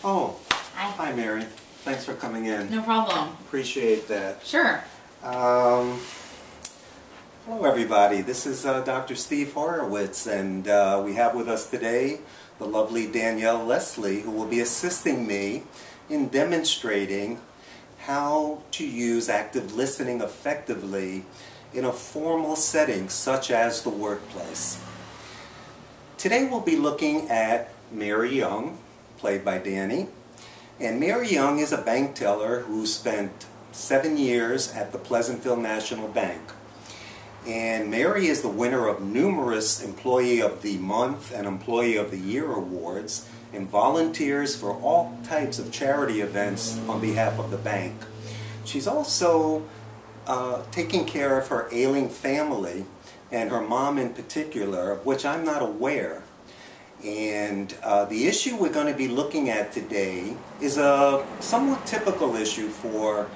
Oh, Hi. hi Mary. Thanks for coming in. No problem. Appreciate that. Sure. Hello everybody. This is Dr. Steve Horowitz, and we have with us today the lovely Danielle Leslie, who will be assisting me in demonstrating how to use active listening effectively in a formal setting such as the workplace. Today we'll be looking at Mary Young, played by Danny. And Mary Young is a bank teller who spent 7 years at the Pleasantville National Bank. And Mary is the winner of numerous Employee of the Month and Employee of the Year awards and volunteers for all types of charity events on behalf of the bank. She's also taking care of her ailing family and her mom in particular, of which I'm not aware. And the issue we're going to be looking at today is a somewhat typical issue for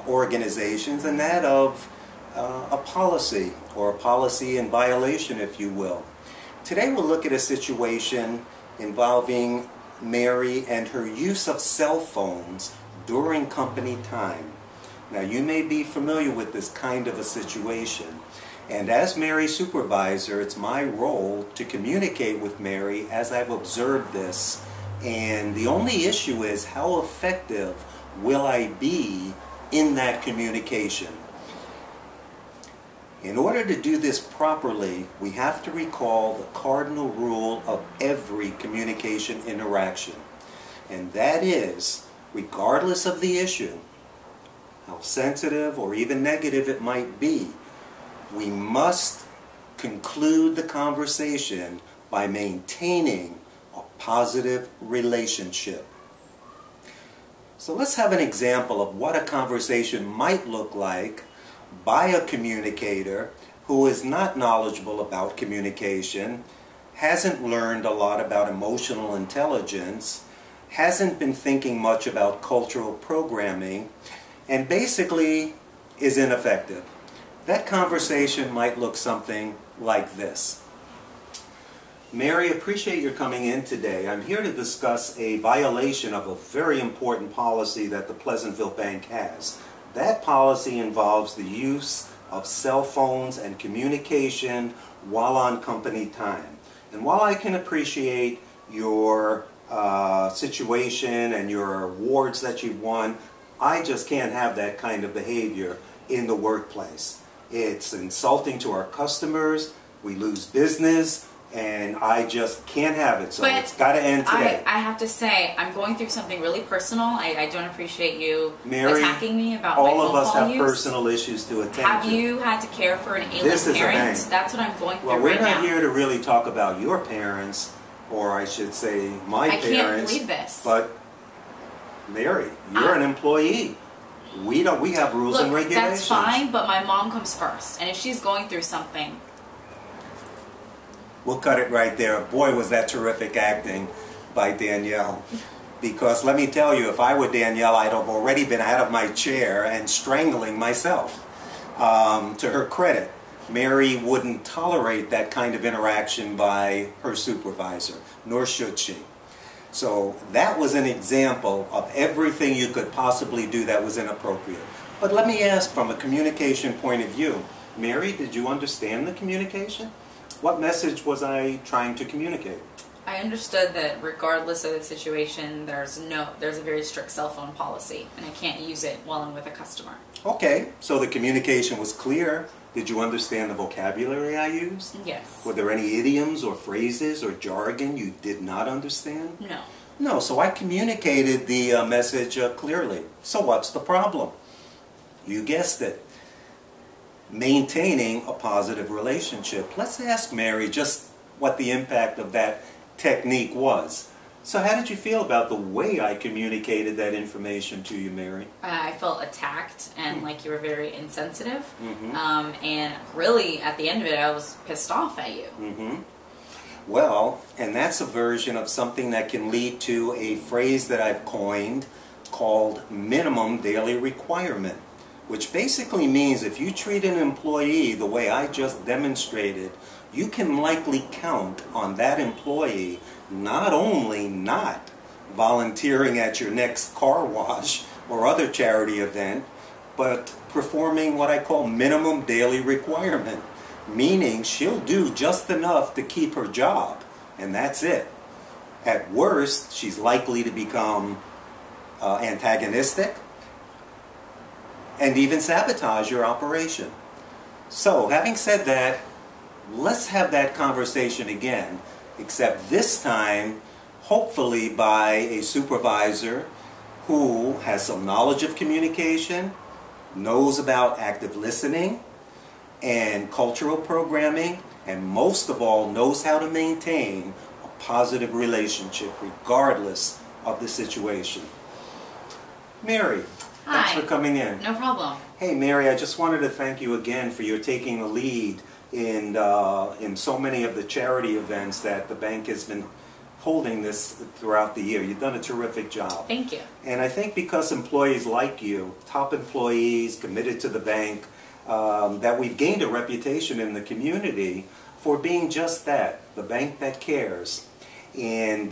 organizations, and that of a policy, or a policy in violation, if you will. Today we'll look at a situation involving Mary and her use of cell phones during company time. Now, you may be familiar with this kind of a situation. And as Mary's supervisor, it's my role to communicate with Mary as I've observed this. And the only issue is, how effective will I be in that communication? In order to do this properly, we have to recall the cardinal rule of every communication interaction. And that is, regardless of the issue, how sensitive or even negative it might be, we must conclude the conversation by maintaining a positive relationship. So let's have an example of what a conversation might look like by a communicator who is not knowledgeable about communication, hasn't learned a lot about emotional intelligence, hasn't been thinking much about cultural programming, and basically is ineffective. That conversation might look something like this. Mary, appreciate your coming in today. I'm here to discuss a violation of a very important policy that the Pleasantville Bank has. That policy involves the use of cell phones and communication while on company time. And while I can appreciate your situation and your awards that you've won, I just can't have that kind of behavior in the workplace. It's insulting to our customers, we lose business, and I just can't have it. So it's got to end today. I have to say, I'm going through something really personal. I don't appreciate you Mary, attacking me about my all phone of us call have use. personal issues to attend to. Have you had to care for an ailing This is a parent? bank. That's what I'm going through Well, we're right now. not here to really talk about your parents, or I should say my parents. I can't believe this. But Mary, you're an employee. We have rules and regulations. That's fine, but my mom comes first. And if she's going through something... We'll cut it right there. Boy, was that terrific acting by Danielle. Because let me tell you, if I were Danielle, I'd have already been out of my chair and strangling myself. To her credit, Mary wouldn't tolerate that kind of interaction by her supervisor, nor should she. So that was an example of everything you could possibly do that was inappropriate. But let me ask, from a communication point of view, Mary, did you understand the communication? What message was I trying to communicate? I understood that regardless of the situation, there's a very strict cell phone policy, and I can't use it while I'm with a customer. Okay, so the communication was clear. Did you understand the vocabulary I used? Yes. Were there any idioms or phrases or jargon you did not understand? No. No, so I communicated the message clearly. So what's the problem? You guessed it. Maintaining a positive relationship. Let's ask Mary just what the impact of that technique was. So how did you feel about the way I communicated that information to you, Mary? I felt attacked and like you were very insensitive. And really, at the end of it, I was pissed off at you. Well, and that's a version of something that can lead to a phrase that I've coined called minimum daily requirement, which basically means if you treat an employee the way I just demonstrated, you can likely count on that employee not only not volunteering at your next car wash or other charity event, but performing what I call minimum daily requirement, meaning she'll do just enough to keep her job, and that's it. At worst, she's likely to become antagonistic and even sabotage your operation. So, having said that, let's have that conversation again, except this time, hopefully by a supervisor who has some knowledge of communication, knows about active listening and cultural programming, and most of all, knows how to maintain a positive relationship regardless of the situation. Mary, thanks Hi. for coming in. No problem. Hey Mary, I just wanted to thank you again for your taking the lead in so many of the charity events that the bank has been holding this throughout the year. You've done a terrific job. Thank you. And I think because employees like you, top employees committed to the bank, that we've gained a reputation in the community for being just that, the bank that cares. And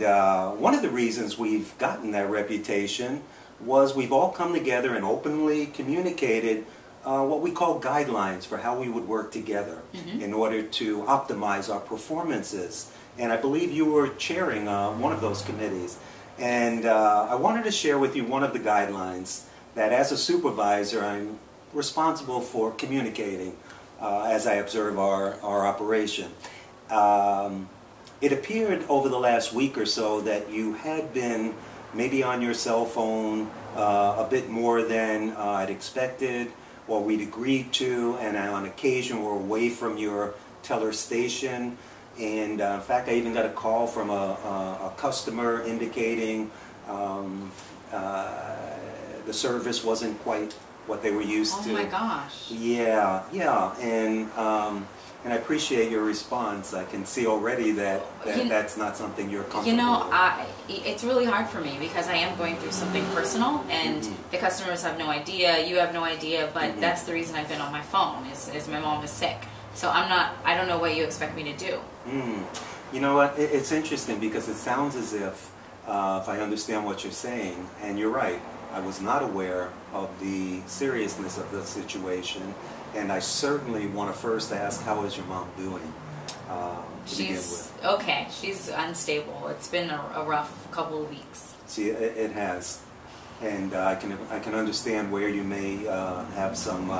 one of the reasons we've gotten that reputation was we've all come together and openly communicated what we call guidelines for how we would work together in order to optimize our performances. And I believe you were chairing one of those committees. And I wanted to share with you one of the guidelines that as a supervisor I'm responsible for communicating as I observe our operation. It appeared over the last week or so that you had been maybe on your cell phone a bit more than I'd expected or we'd agreed to, and on occasion were away from your teller station. And in fact, I even got a call from a customer indicating the service wasn't quite what they were used to. Oh my gosh. Yeah, and I appreciate your response. I can see already that that's not something you're comfortable You know, with. it's really hard for me because I am going through something personal, and the customers have no idea, you have no idea, but that's the reason I've been on my phone, is my mom is sick. So I don't know what you expect me to do. You know what, it's interesting because it sounds as if I understand what you're saying, and you're right, I was not aware of the seriousness of the situation, and I certainly want to first ask, how is your mom doing? To begin with. Okay, she's unstable. It's been a rough couple of weeks. See, it has, and I can understand where you may have some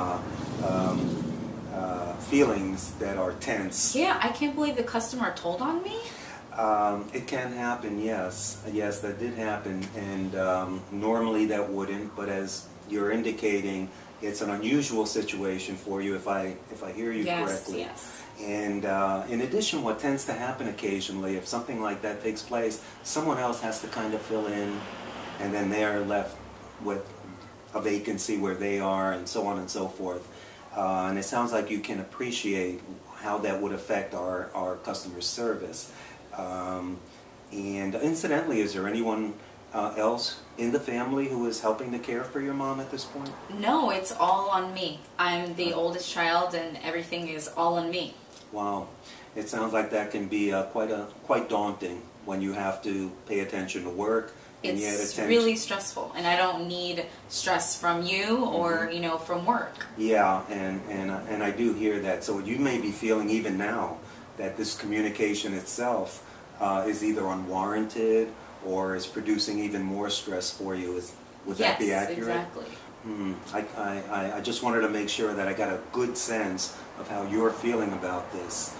feelings that are tense. Yeah, I can't believe the customer told on me. It can happen, yes, that did happen, and normally that wouldn't, but as you're indicating, it's an unusual situation for you if I hear you correctly. Yes. And in addition, what tends to happen occasionally, if something like that takes place, someone else has to kind of fill in, and then they're left with a vacancy where they are, and so on and so forth. And it sounds like you can appreciate how that would affect our customer service. And incidentally, is there anyone else in the family who is helping to care for your mom at this point? No, it's all on me. I'm the oldest child, and everything is all on me. Wow, it sounds like that can be quite daunting when you have to pay attention to work. And It's really stressful, and I don't need stress from you or from work. Yeah, and I do hear that. So you may be feeling even now that this communication itself is either unwarranted or is producing even more stress for you. Would that be accurate? Yes, exactly. I just wanted to make sure that I got a good sense of how you're feeling about this,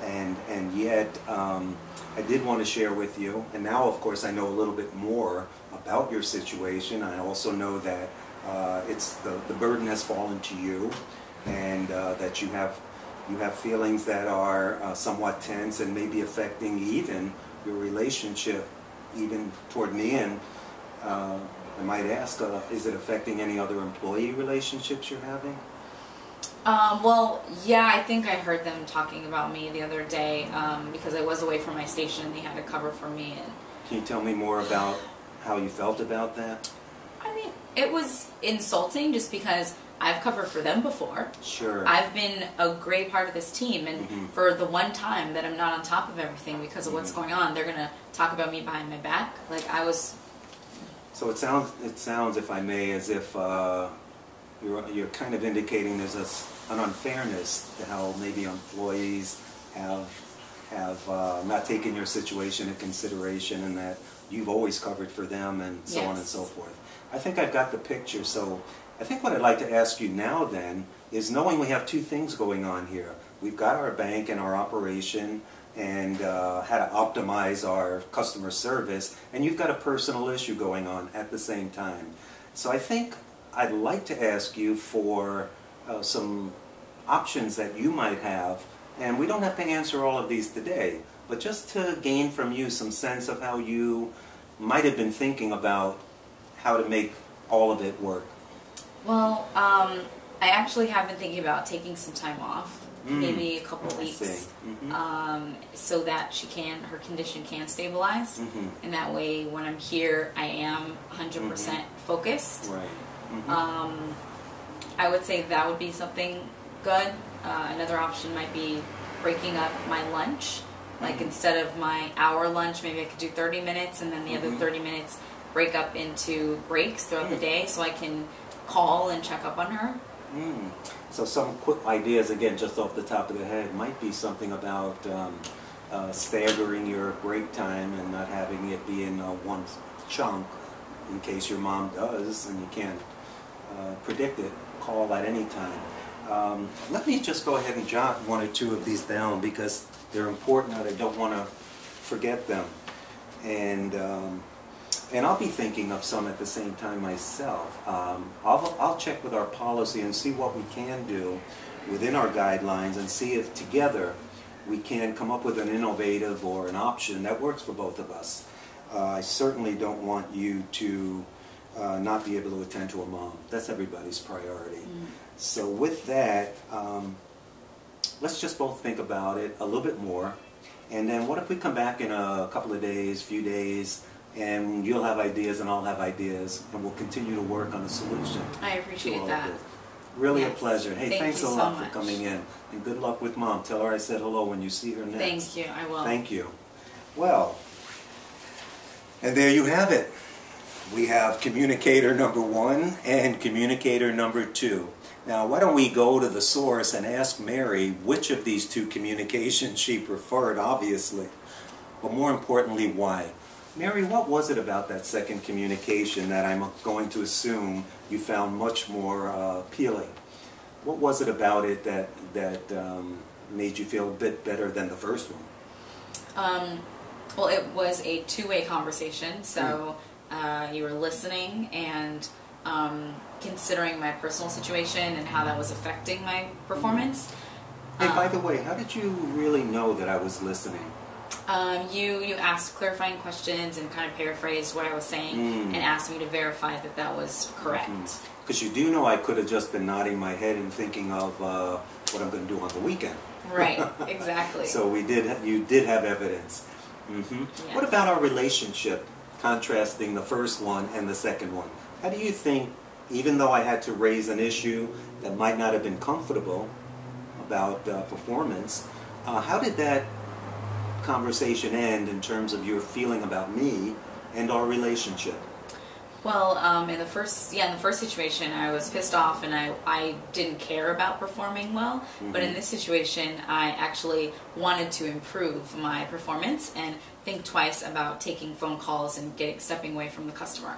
and yet I did want to share with you, and now of course I know a little bit more about your situation. I also know that it's the burden has fallen to you, and that you have feelings that are somewhat tense and maybe affecting even your relationship, even toward me. And I might ask, is it affecting any other employee relationships you're having? Well, yeah, I think I heard them talking about me the other day because I was away from my station and they had to cover for me. And can you tell me more about how you felt about that? I mean, it was insulting just because I've covered for them before. Sure. I've been a great part of this team, and for the one time that I'm not on top of everything because of what's going on, they're going to talk about me behind my back. Like, I was So it sounds, if I may, as if you're kind of indicating there's an unfairness to how maybe employees have not taken your situation into consideration, and that you've always covered for them, and so on and so forth. I think I've got the picture. So I think what I'd like to ask you now then is, knowing we have two things going on here. We've got our bank and our operation, and how to optimize our customer service, and you've got a personal issue going on at the same time. So I think I'd like to ask you for some options that you might have, and we don't have to answer all of these today, but just to gain from you some sense of how you might have been thinking about how to make all of it work. Well, I actually have been thinking about taking some time off. Maybe a couple of weeks, so that her condition can stabilize, and that way when I'm here I am 100% focused. Right. I would say that would be something good. Another option might be breaking up my lunch, like instead of my hour lunch, maybe I could do 30 minutes, and then the other 30 minutes break up into breaks throughout the day, so I can call and check up on her. So some quick ideas, again, just off the top of the head, might be something about staggering your break time and not having it be in one chunk, in case your mom does and you can't predict it. Call at any time. Let me just go ahead and jot one or two of these down, because they're important and I don't want to forget them. And I'll be thinking of some at the same time myself. I'll check with our policy and see what we can do within our guidelines, and see if together we can come up with an innovative or an option that works for both of us. I certainly don't want you to not be able to attend to a mom. That's everybody's priority. So with that, let's just both think about it a little bit more. And then what if we come back in a couple of days, few days, and you'll have ideas and I'll have ideas, and we'll continue to work on a solution. I appreciate that. Really a pleasure. Hey, thanks a lot so for coming in. And good luck with Mom. Tell her I said hello when you see her next. Thank you, I will. Thank you. Well, and there you have it. We have communicator number 1 and communicator number 2. Now, why don't we go to the source and ask Mary which of these two communications she preferred, obviously, but more importantly, why. Mary, what was it about that second communication that I'm going to assume you found much more appealing? What was it about it that made you feel a bit better than the first one? Well, it was a two-way conversation, so you were listening and considering my personal situation and how that was affecting my performance. Hey, by the way, how did you really know that I was listening? You asked clarifying questions and kind of paraphrased what I was saying and asked me to verify that that was correct. Because you do know I could have just been nodding my head and thinking of what I'm going to do on the weekend. Right, exactly. So you did have evidence. Yes. What about our relationship, contrasting the first one and the second one? How do you think, even though I had to raise an issue that might not have been comfortable about performance, how did that conversation end in terms of your feeling about me and our relationship? Well, in the first situation, I was pissed off and I didn't care about performing well. But in this situation, I actually wanted to improve my performance and think twice about taking phone calls and stepping away from the customer.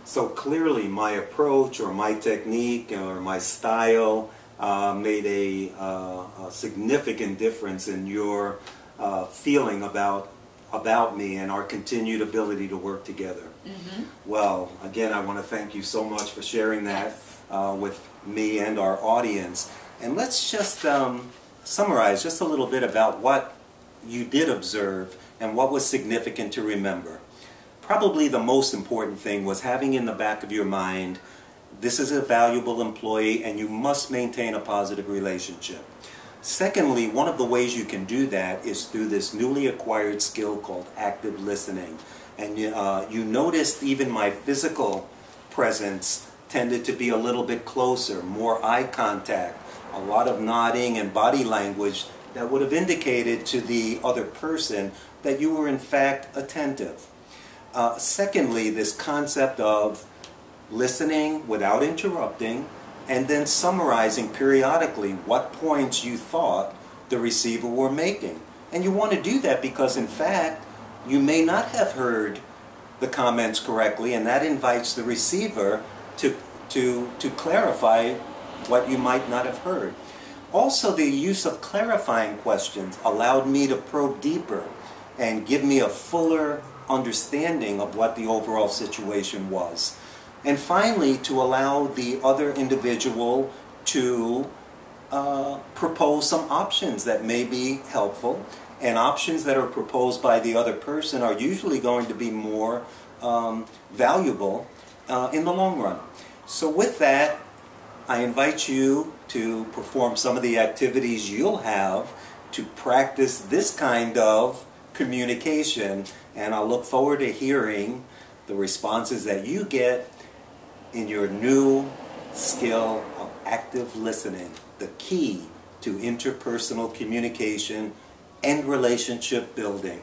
So clearly, my approach or my technique or my style made a significant difference in your feeling about me and our continued ability to work together. Well, again, I want to thank you so much for sharing that with me and our audience. And let's just summarize just a little bit about what you did observe and what was significant to remember. Probably the most important thing was having in the back of your mind, this is a valuable employee and you must maintain a positive relationship. Secondly, one of the ways you can do that is through this newly acquired skill called active listening. And you noticed even my physical presence tended to be a little bit closer, more eye contact, a lot of nodding and body language that would have indicated to the other person that you were in fact attentive. Secondly, this concept of listening without interrupting, and then summarizing periodically what points you thought the receiver were making. And you want to do that because, in fact, you may not have heard the comments correctly, and that invites the receiver to clarify what you might not have heard. Also, the use of clarifying questions allowed me to probe deeper and give me a fuller understanding of what the overall situation was. And finally, to allow the other individual to propose some options that may be helpful. And options that are proposed by the other person are usually going to be more valuable in the long run. So with that, I invite you to perform some of the activities you'll have to practice this kind of communication, and I'll look forward to hearing the responses that you get in your new skill of active listening, the key to interpersonal communication and relationship building.